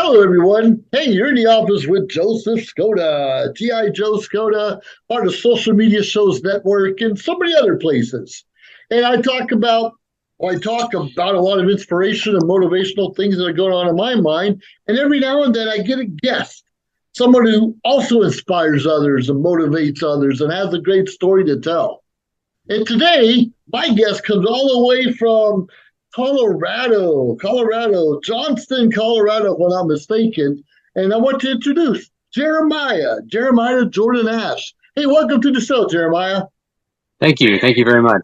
Hello, everyone. Hey, you're in the office with Joseph Skoda, G.I. Joe Skoda, part of Social Media Shows Network, and so many other places. And I talk about a lot of inspiration and motivational things that are going on in my mind. And every now and then I get a guest, someone who also inspires others and motivates others and has a great story to tell. And today, my guest comes all the way from Colorado, Johnston, Colorado, if I'm not mistaken. And I want to introduce Jeremiah Jordan Ash. Hey, welcome to the show, Jeremiah. Thank you. Thank you very much.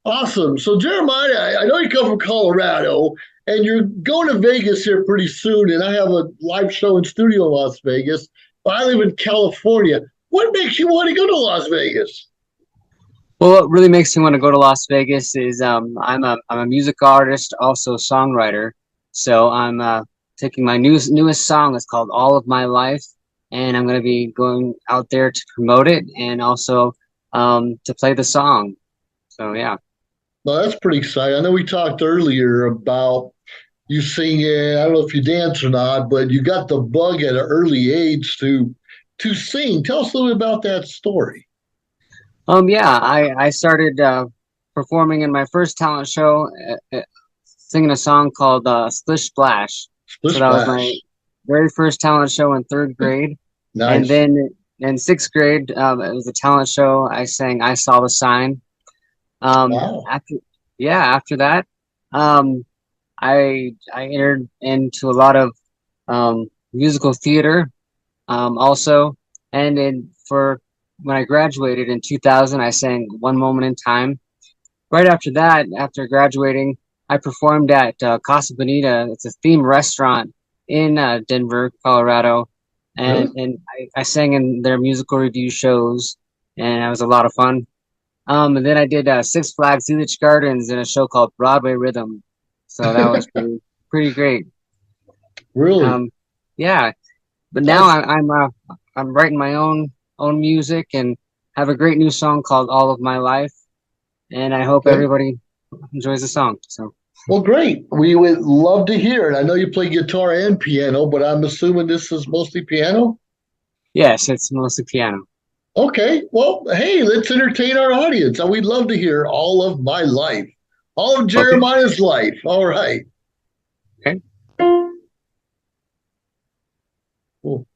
Awesome. So, Jeremiah, I know you come from Colorado and you're going to Vegas here pretty soon. And I have a live show in studio in Las Vegas, but I live in California. What makes you want to go to Las Vegas? Well, what really makes me want to go to Las Vegas is I'm a music artist, also songwriter. So I'm taking my newest song. It's called All of My Life, and I'm going to be going out there to promote it and also to play the song. So yeah. Well, that's pretty exciting. I know we talked earlier about you singing. I don't know if you dance or not, but you got the bug at an early age to sing. Tell us a little bit about that story. Yeah, I started performing in my first talent show, singing a song called Splish Splash. So Splish that was my splash. very first talent show in third grade. And Nice. then in sixth grade, it was a talent show. I sang "I Saw the Sign." Wow. After, yeah, after that, um, I entered into a lot of musical theater, also, and for when I graduated in 2000, I sang "One Moment in Time." Right after that, after graduating, I performed at Casa Bonita. It's a themed restaurant in Denver, Colorado, and Really? I sang in their musical review shows, and it was a lot of fun. And then I did Six Flags Village Gardens in a show called Broadway Rhythm, so that was pretty great. Really? Um, yeah, but now That's I'm writing my own music and have a great new song called All of My Life, and I hope okay. everybody enjoys the song. So Well, great. We would love to hear it. I know you play guitar and piano, but I'm assuming this is mostly piano. yes, it's mostly piano. Okay. Well, hey, let's entertain our audience. We'd love to hear all of my life, all of Okay. Jeremiah's life. All right. Okay. Cool.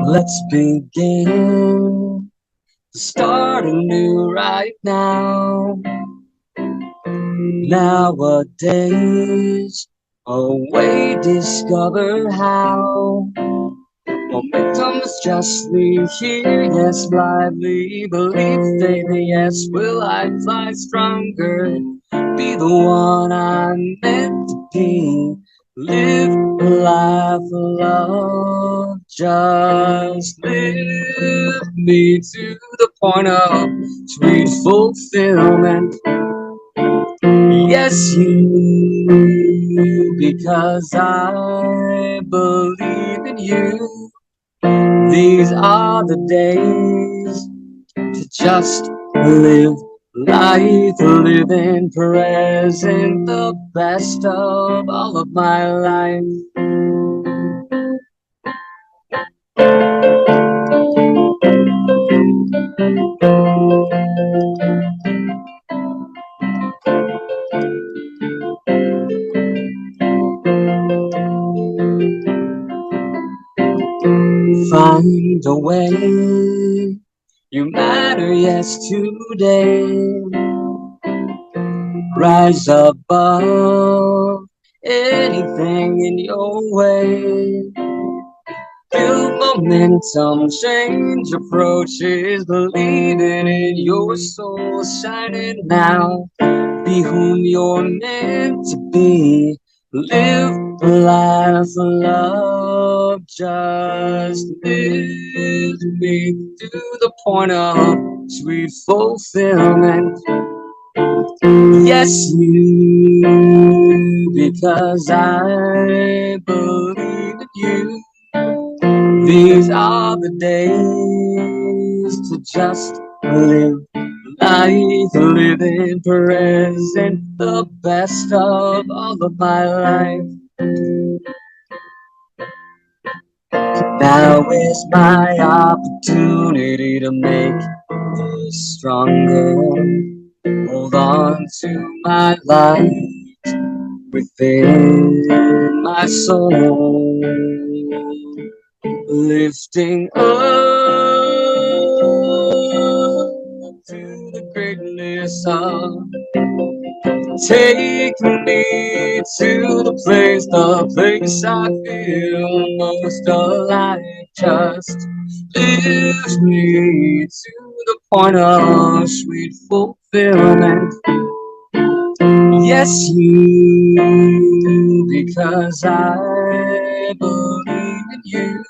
Let's begin to start anew right now. Nowadays, we discover how momentum is justly here. Yes, blindly believe faith. Yes, will I fly stronger? Be the one I'm meant to be. Live a life of love. Just lift me to the point of sweet fulfillment. Yes, you, because I believe in you. These are the days to just live life, live in present, the best of all of my life. Find a way. You matter, yes, today. Rise above anything in your way. Build momentum, change approaches, believing in your soul, shining now. Be whom you're meant to be. Live a life of love. Just lift me to the point of sweet fulfillment. Yes, you, because I believe in you. These are the days to just live life, living present, the best of all of my life. Now is my opportunity to make this stronger. Hold on to my light within my soul, lifting up to the greatness of. Take me to the place I feel most alive. Just lift me to the point of sweet fulfillment. Yes, you, because I believe in you.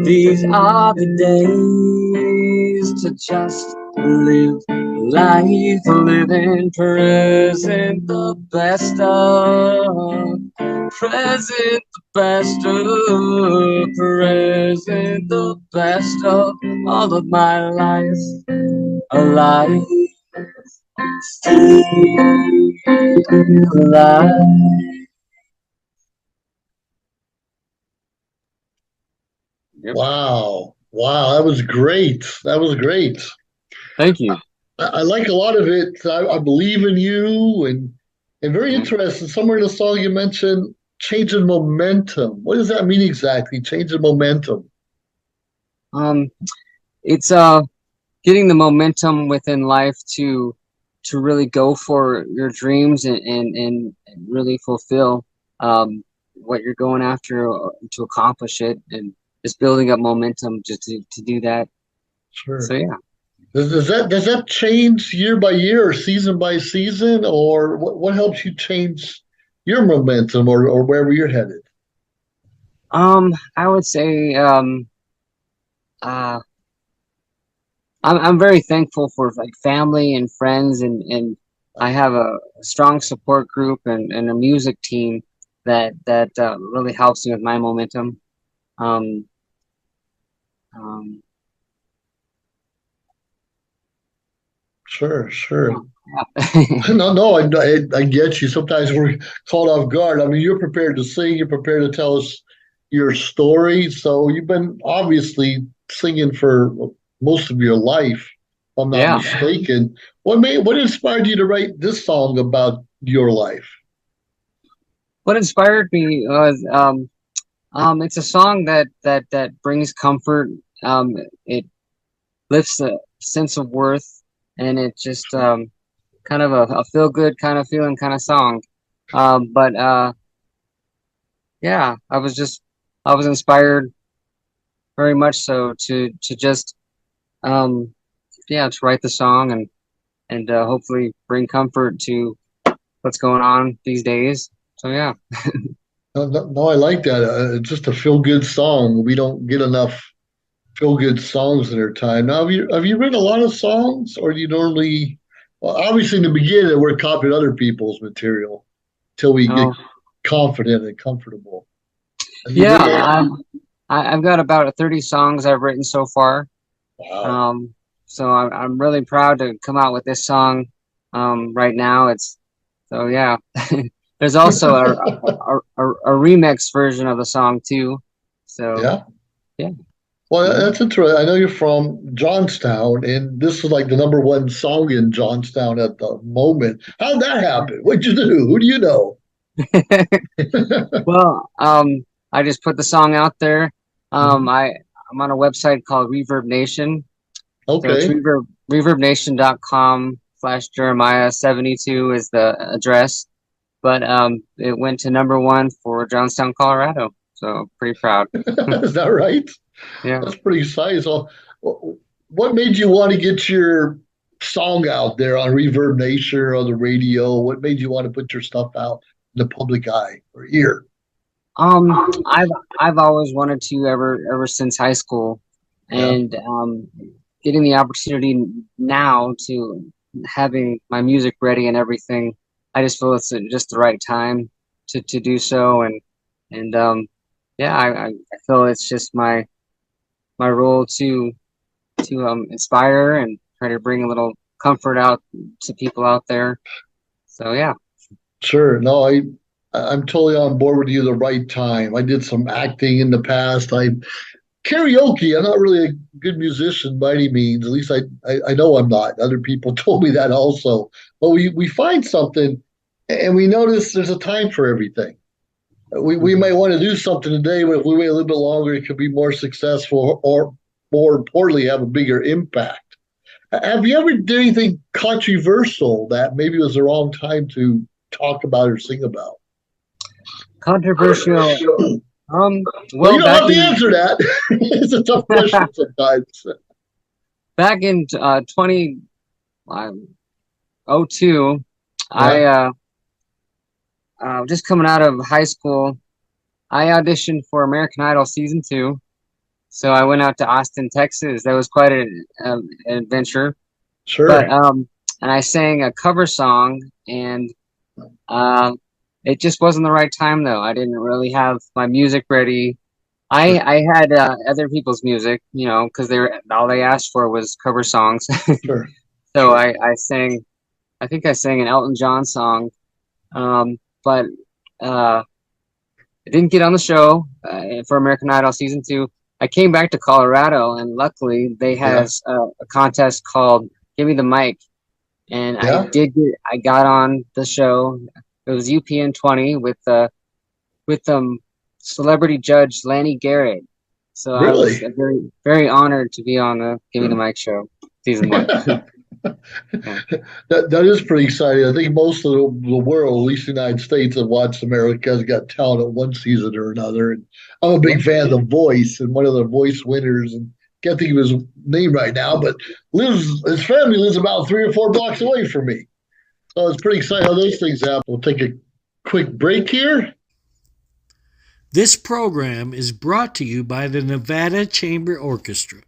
These are the days to just live life, living present, the best of present, the best of present, the best of all of my life, alive, still alive. Yep. Wow. Wow. That was great. That was great. Thank you. I like a lot of it. I believe in you, and very Yeah. interesting. Somewhere in the song you mentioned changing momentum. What does that mean exactly? Changing momentum. Um, it's getting the momentum within life to really go for your dreams and really fulfill what you're going after to accomplish it, and just building up momentum just to do that. So Sure. yeah. Does that change year by year or season by season, or what helps you change your momentum or wherever you're headed? I would say uh I'm very thankful for like family and friends, and I have a strong support group and a music team that really helps me with my momentum. Um, um, Sure, yeah, sure. yeah. No, no, I get you. Sometimes we're caught off guard. I mean, you're prepared to sing, you're prepared to tell us your story. So you've been obviously singing for most of your life, if I'm not Yeah. mistaken. What inspired you to write this song about your life? What inspired me was it's a song that brings comfort. It lifts a sense of worth, and it just kind of a feel good kind of feeling kind of song. But yeah, I was inspired very much so to just um yeah, to write the song and hopefully bring comfort to what's going on these days. So yeah. No, no, no, I like that. It's just a feel good song. We don't get enough feel good songs in our time. Now, have you written a lot of songs, or do you normally? Well, obviously in the beginning we're copying other people's material till we get Oh confident and comfortable. Have you yeah, written a I've got about 30 songs I've written so far. Wow. Um, so I'm really proud to come out with this song right now. It's so yeah. There's also a remix version of the song too. So Yeah. yeah. Well, Mhm. that's interesting. I know you're from Johnstown, and this is like the number one song in Johnstown at the moment. How'd that happen? What'd you do? Who do you know? Well, I just put the song out there. Mhm. I'm on a website called Reverb Nation. So it's Okay. reverbnation.com/Jeremiah 72 is the address. But it went to number one for Johnstown, Colorado. So pretty proud. Is that right? Yeah. That's pretty exciting. So, what made you want to get your song out there on Reverb Nation or on the radio? What made you want to put your stuff out in the public eye or ear? I've always wanted to ever since high school, Yeah. and getting the opportunity now to having my music ready and everything, I just feel it's just the right time to do so. And yeah, I feel it's just my role to inspire and try to bring a little comfort out to people out there. So yeah. Sure. No, I'm totally on board with you the right time. I did some acting in the past. I karaoke. I'm not really a good musician by any means. At least I know I'm not. Other people told me that also. But we find something and we notice there's a time for everything. We Mhm. may want to do something today, but if we wait a little bit longer, it could be more successful or more importantly, have a bigger impact. Have you ever did anything controversial that maybe was the wrong time to talk about or sing about? Controversial. Well, you Well, don't have to answer that. It's a tough question sometimes. back in 2002, I Yeah, just coming out of high school, I auditioned for American Idol season two. So I went out to Austin, Texas. That was quite an adventure. But sure. and I sang a cover song, and um, it just wasn't the right time though. I didn't really have my music ready. Sure, I had other people's music, you know, because they were all they asked for was cover songs. sure, So sure. I sang, I think I sang an Elton John song, but uh, I didn't get on the show for American Idol season two. I came back to Colorado, and luckily they had Yeah, a contest called "Give Me the Mic," and yeah. I got on the show. It was UPN 20 with celebrity judge Lanny Garrett. So I was Really? very honored to be on the Give Me the Mic show season one. that Yeah. that is pretty exciting. I think most of the world, at least the United States, have watched America's Got Talent at one season or another. And I'm a big fan of The Voice and one of the Voice winners. And can't think of his name right now, but lives his family lives about 3 or 4 blocks away from me. So it's pretty exciting how those things happen. We'll take a quick break here. This program is brought to you by the Nevada Chamber Orchestra.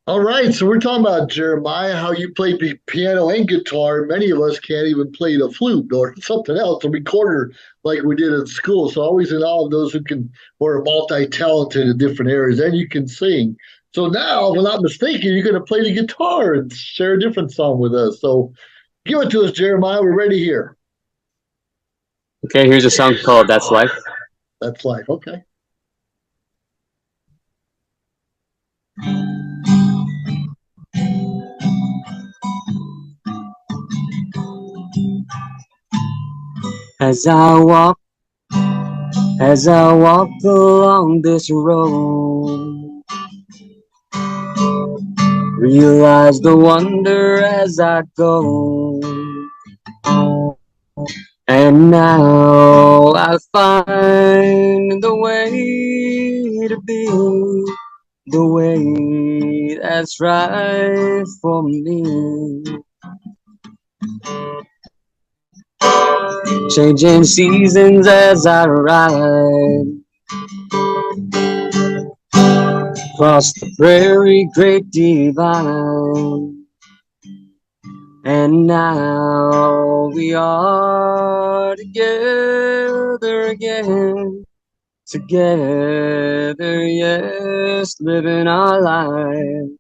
All right, so we're talking about Jeremiah, how you play piano and guitar. Many of us can't even play the flute or something else, a recorder like we did in school. So always in awe of those who can or are multi-talented in different areas, and you can sing. So now, if I'm not mistaken, you're going to play the guitar and share a different song with us. So give it to us, Jeremiah. We're ready here. Okay, here's a song called "That's Life." That's life. Okay. As I walk, as I walk along this road, realize the wonder as I go. And now I find the way to be the way that's right for me. Changing seasons as I ride across the prairie, great divide. And now we are together again, together, yes, living our life.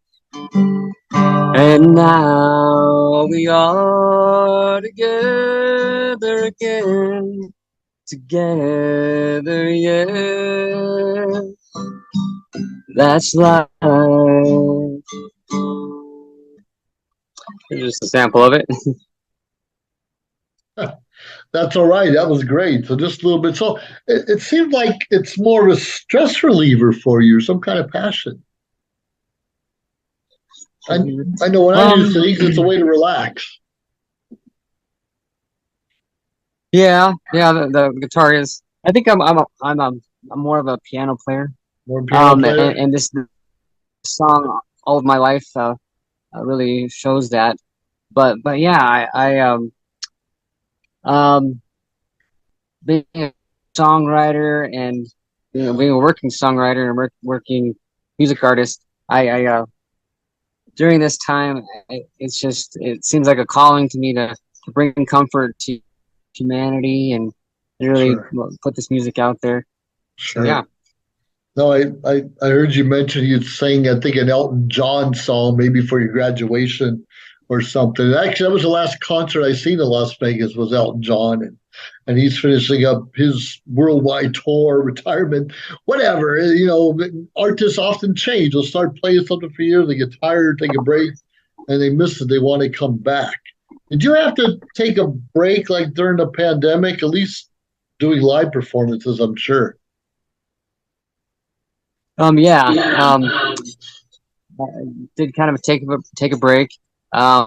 And now we are together again, together, yes, that's life. Here's just a sample of it. That's all right. That was great. So just a little bit. So it seems like it's more of a stress reliever for you, some kind of passion. I I know when I do Um, things, it's a way to relax. yeah, the guitar is. I think I'm more of a piano player. More piano player. And this song, all of my life, really shows that. But yeah, um, being a songwriter and being a working songwriter and working music artist, I during this time, it seems like a calling to me to bring comfort to humanity and really Sure, put this music out there. So yeah. sure. No, I heard you mention you sang, I think, an Elton John song maybe for your graduation or something. Actually, that was the last concert I seen in Las Vegas was Elton John, and he's finishing up his worldwide tour, retirement, whatever. Artists often change. They'll start playing something for years, they get tired, take a break, and they miss it. They want to come back. Did you have to take a break like during the pandemic? At least doing live performances, I'm sure. Yeah. I did kind of take a break. All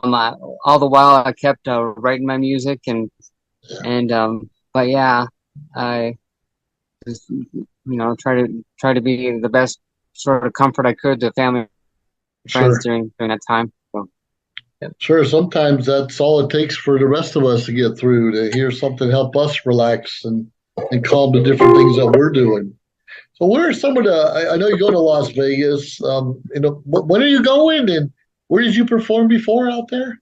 the while I kept writing my music and but yeah, I just try to be the best sort of comfort I could to family and friends Sure. during that time. So yeah. Sure, sometimes that's all it takes for the rest of us to get through, to hear something help us relax and calm the different things that we're doing. So, where are some of the? I know you're going to Las Vegas. When are you going, and where did you perform before out there?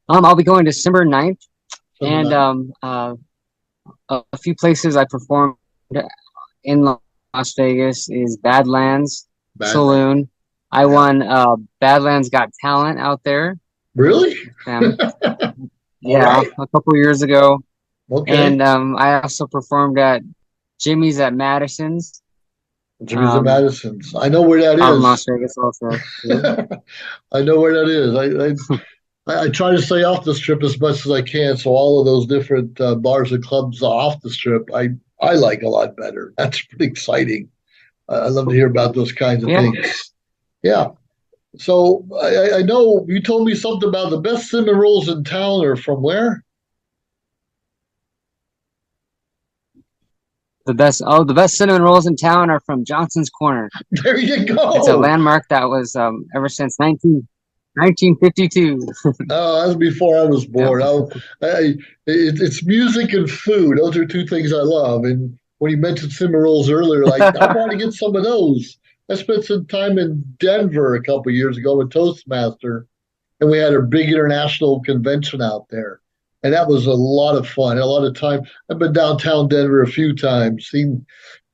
I'll be going December 9th, December and 9th. a few places I performed in Las Vegas is Badlands Badlands. Saloon. I Yeah. won Badlands Got Talent out there. Really? Um, All yeah, right. a couple years ago, Okay. and I also performed at Jimmy's at Madison's Jimmy's and um, Madison's. I know where that out in is. Las Vegas also. Yeah. I know where that is. I try to stay off the strip as much as I can, so all of those different bars and clubs off the strip, I like a lot better. That's pretty exciting. I love to hear about those kinds of Yeah, things. Yeah. So I know you told me something about the best cinnamon rolls in town are from where? the best cinnamon rolls in town are from Johnson's Corner. There you It's a go. landmark that was ever since 1952. Oh, that's before I was Yeah. born. It's music and food. Those are two things I love. And when you mentioned cinnamon rolls earlier, like I want to get some of those. I spent some time in Denver a couple of years ago with Toastmaster, and we had a big international convention out there, and that was a lot of fun. A lot of time. I've been downtown Denver a few times, seen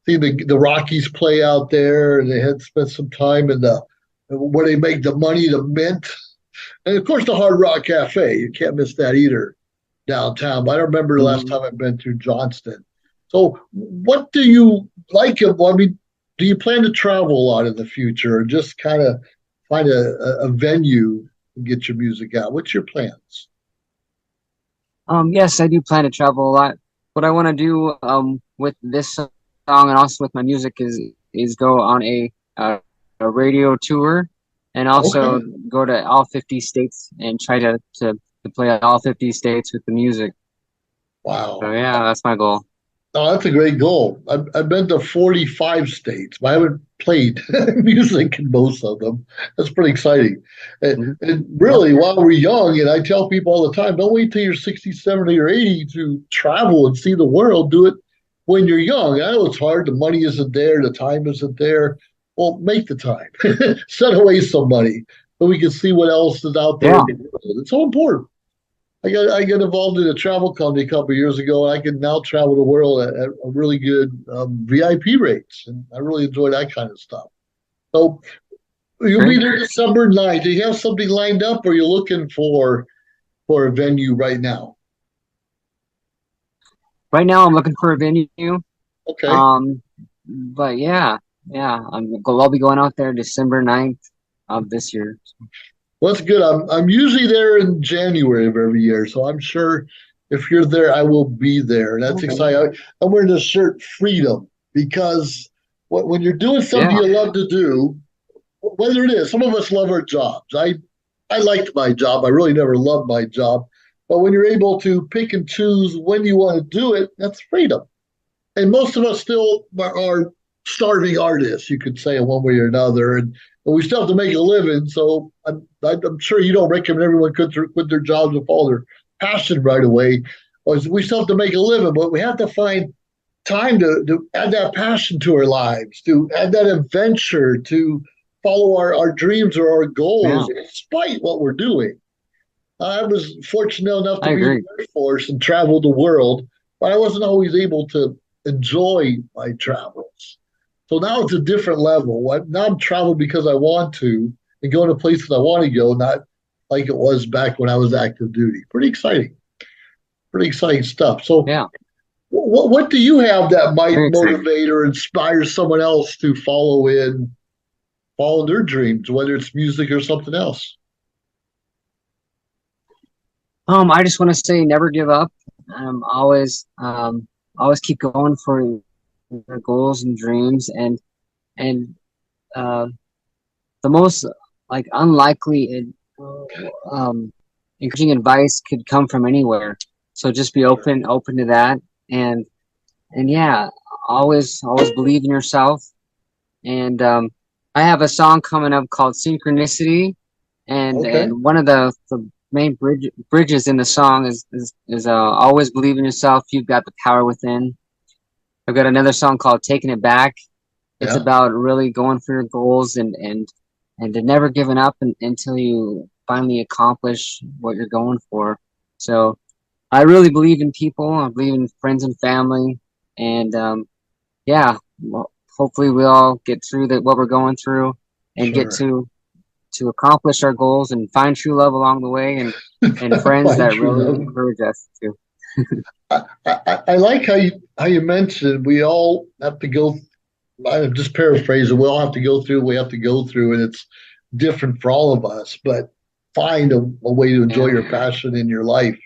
the Rockies play out there, and they had spent some time in the where they make the money, the mint, and of course the Hard Rock Cafe. You can't miss that either downtown. But I don't remember the last Mhm. time I've been through Johnston. So, what do you like? I mean, do you plan to travel a lot in the future, or just kind of find a venue and get your music out? What's your plans? Yes, I do plan to travel a lot. What I want to do with this song and also with my music is go on a radio tour and also Okay. go to all 50 states and try to play at all 50 states with the music. So Wow. yeah, that's my goal. Oh, that's a great goal. I've been to 45 states, but I haven't played music in most of them. That's pretty exciting. Mhm. And Yep. really, while we're young, and I tell people all the time, don't wait till you're 60, 70, or 80 to travel and see the world. Do it when you're young. I know it's hard. The money isn't there. The time isn't there. Well, make the time. Set away some money so we can see what else is out there Yeah. in the world. It's so important. I got involved in a travel company a couple of years ago, and I can now travel the world at a really good VIP rates, and I really enjoy that kind of stuff. So you'll be Great. there December 9th. Do you have something lined up, or are you looking for a venue right now? Right now I'm looking for a venue. Okay. But yeah, I'll be going out there December 9th of this year. Well, that's good. I'm usually there in January of every year, so I'm sure if you're there, I will be there. That's Okay. exciting. I'm wearing this shirt, Freedom, because when you're doing something Yeah. you love to do, whether it is, some of us love our jobs. I liked my job. I really never loved my job, but when you're able to pick and choose when you want to do it, that's freedom. And most of us still are starving artists, you could say, in one way or another, and we still have to make a living. So I'm sure you don't recommend everyone quit their jobs and follow their passion right away. We still have to make a living, but we have to find time to add that passion to our lives, to add that adventure, to follow our dreams or our Yeah, goals despite what we're doing. I was fortunate enough to I be in agree. the Air Force and travel the world, but I wasn't always able to enjoy my travels. So now it's a different level. Now I'm traveling because I want to and going to places I want to go, not like it was back when I was active duty. Pretty exciting stuff. So, Yeah, what do you have that might very exciting. motivate or inspire someone else to follow their dreams, whether it's music or something else? I just want to say never give up. Always keep going for your goals and dreams, and uh, the most like unlikely and encouraging advice could come from anywhere. So just be Sure. open to that, and and yeah, always believe in yourself. And I have a song coming up called Synchronicity, Okay. and one of the main bridges in the song is always believe in yourself. You've got the power within. I've got another song called Taking It Back. It's Yeah. about really going for your goals and to never giving up until you finally accomplish what you're going for. So I really believe in people. I believe in friends and family, and yeah, well, hopefully we all get through what we're going through and get Sure. to accomplish our goals and find true love along the way and friends Find that true really love. encourage us to. I like how you mentioned we all have to go. I'm just paraphrasing. We all have to go through. We have to go through, and it's different for all of us. But find a way to enjoy Yeah. your passion in your life,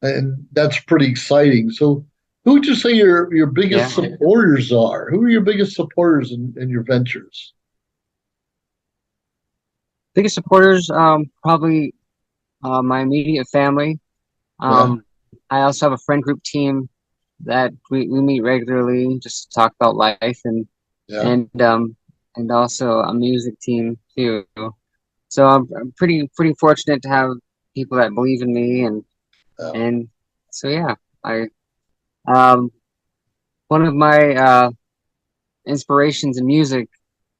and that's pretty exciting. So, who would you say your biggest Yeah. supporters are? Who are your biggest supporters in your ventures? Biggest supporters, probably my immediate family. Yeah, Um, I also have a friend group team that we meet regularly just to talk about life yeah, and um and also a music team too. So I'm pretty fortunate to have people that believe in me yeah. and so yeah, I um one of my inspirations in music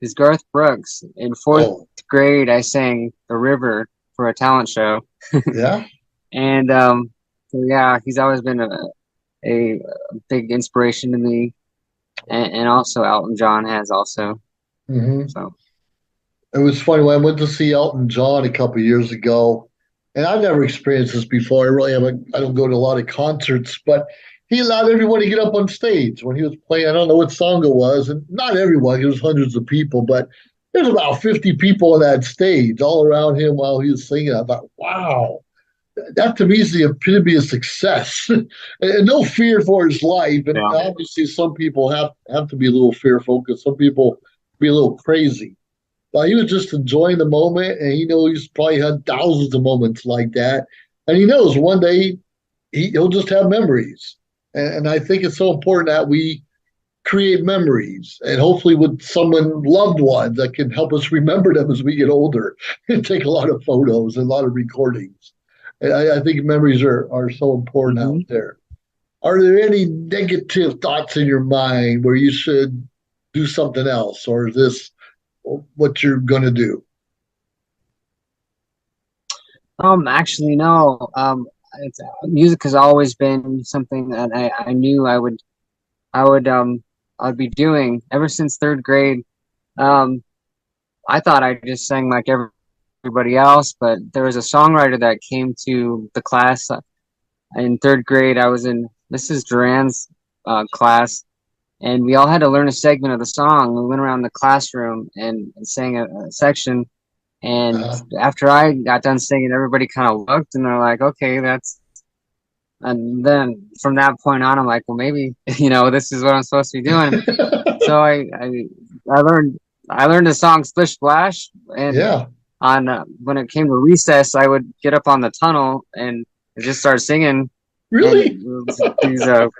is Garth Brooks. In fourth Oh, grade, I sang "The River" for a talent show, yeah. and so yeah, he's always been a big inspiration to me, and also Elton John has also. Hmm. So It was funny when I went to see Elton John a couple of years ago, and I've never experienced this before. I really haven't. I don't go to a lot of concerts, but he allowed everyone to get up on stage when he was playing. I don't know what song it was, and not everyone. It was hundreds of people, but there's about 50 people on that stage all around him while he was singing. I thought, wow, that to me is the epitome of success, and no fear for his life. And yeah, obviously, some people have to be a little fearful because some people be a little crazy. Well, he was just enjoying the moment, and he knows he's probably had thousands of moments like that, and he knows one day he'll just have memories. And I think it's so important that we create memories, and hopefully with someone loved ones that can help us remember them as we get older, and take a lot of photos and a lot of recordings. And I think memories are so important out hmm there. Are there any negative thoughts in your mind where you should do something else, or is this what you're going to do? Actually, no. Music has always been something that I knew I would I'd be doing ever since third grade. Um, I thought I just sang like everybody else, but there was a songwriter that came to the class in third grade. I was in Mrs. Duran's class, and we all had to learn a segment of the song. We went around the classroom and sang a section. And Uh, after I got done singing, everybody kind of looked and they're like, "Okay, that's." And then from that point on, I'm like, "Well, maybe this is what I'm supposed to be doing." So I learned the song Splish Splash, and yeah, on when it came to recess, I would get up on the tunnel and just start singing, and really? these and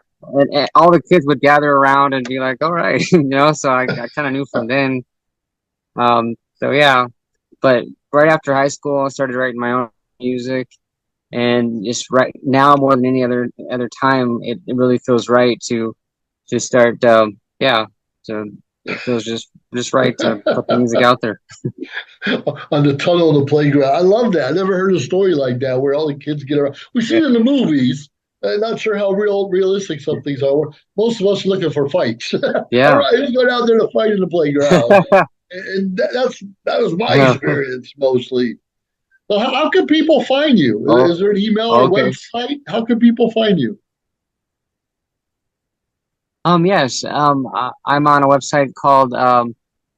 all the kids would gather around and be like, "All right," So I kind of knew from then. So yeah, but right after high school, I started writing my own music, and just right now more than any other time, it really feels right to start, yeah, to it feels just right to put the music out there. On the tunnel of the playground. I love that. I never heard a story like that where all the kids get around. We see Yeah, it in the movies. I'm not sure how realistic some things are. Most of us are looking for fights. All yeah. right, let's go down there to fight in the playground. And that was my experience mostly. So how can people find you? Oh, Is there an email or okay. website? How can people find you? Yes. I'm on a website called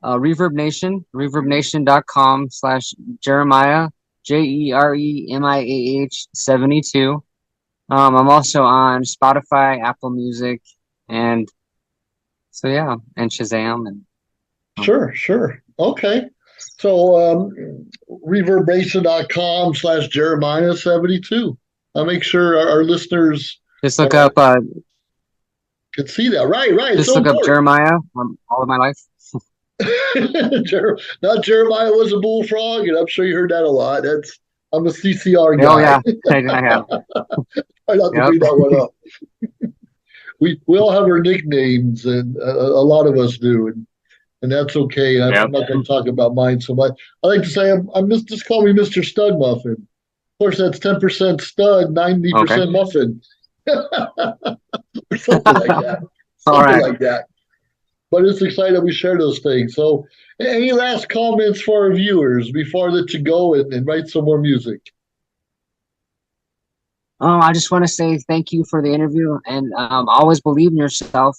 Reverb Nation, reverbnation.com/Jeremiah, Jeremiah 72. I'm also on Spotify, Apple Music, and so yeah, and Shazam, and um, Sure, sure. Okay. So reverbnation.com/Jeremiah 72. I'll make sure our listeners just look uh, up can see that. Right, right. It's just so look up important. Jeremiah all of my life. Not Jeremiah was a bullfrog, and I'm sure you heard that a lot. I'm a CCR Oh guy. yeah, I have. Try not to Yep. bring that one up. We all have our nicknames, and a lot of us do, and that's okay. I'm Yep. not going to talk about mine so much. I like to say just call me Mr. Stud Muffin. Of course, that's 10% stud, Okay. 90% muffin, or something like that. All Something right. like that. But it's exciting that we share those things. So, any last comments for our viewers before I let you go and write some more music? I just want to say thank you for the interview, and always believe in yourself.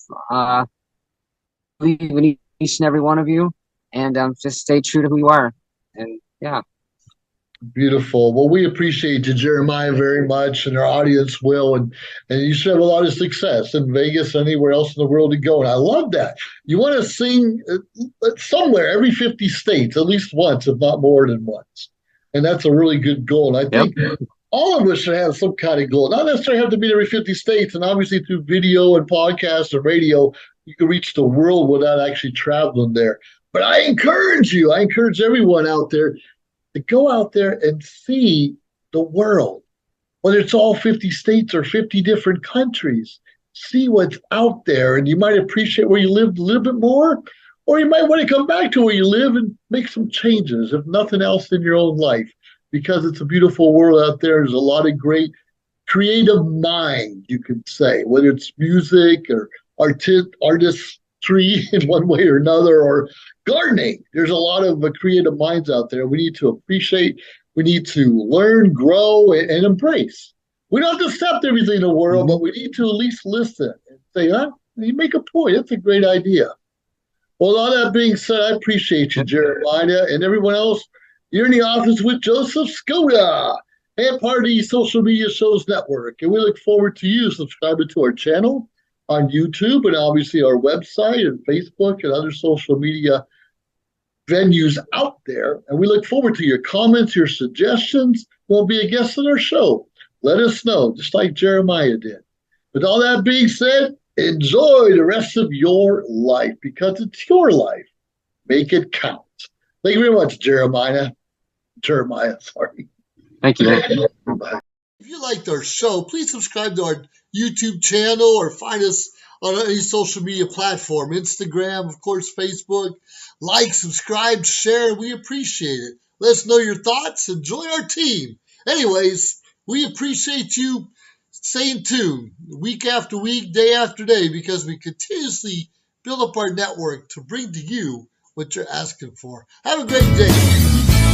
Believe in each and every one of you, and just stay true to who you are. And yeah, Beautiful. Well, we appreciate you, Jeremiah, very much, and our audience will. And you should have a lot of success in Vegas, anywhere else in the world to go. And I love that. You want to sing somewhere, every 50 states, at least once, if not more than once. And that's a really good goal. And I yep, think all of us should have some kind of goal. Not necessarily have to be in every 50 states. And obviously, through video and podcast and radio, you can reach the world without actually traveling there. But I encourage everyone out there to go out there and see the world, whether it's all 50 states or 50 different countries. See what's out there, and you might appreciate where you live a little bit more, or you might want to come back to where you live and make some changes, if nothing else, in your own life, because it's a beautiful world out there. There's a lot of great creative mind, you could say, whether it's music or artistry in one way or another, or gardening. There's a lot of creative minds out there. We need to appreciate, we need to learn, grow, and embrace. We don't have to accept everything in the world, hmm but we need to at least listen and say, huh, you make a point. That's a great idea. Well, all that being said, I appreciate you, yep. Jeremiah, and everyone else. You're in the office with Joseph Skoda and part of the Social Media Shows Network. And we look forward to you subscribing to our channel on YouTube and obviously our website and Facebook and other social media venues out there. And we look forward to your comments, your suggestions. We'll be a guest on our show. Let us know, just like Jeremiah did. With all that being said, enjoy the rest of your life because it's your life. Make it count. Thank you very much, Jeremiah. Sorry. Thank you, man. If you liked our show, please subscribe to our YouTube channel or find us on any social media platform, Instagram, of course, Facebook. Like, subscribe, share. We appreciate it. Let us know your thoughts and join our team. Anyways, we appreciate you staying tuned week after week, day after day, because we continuously build up our network to bring to you what you're asking for. Have a great day.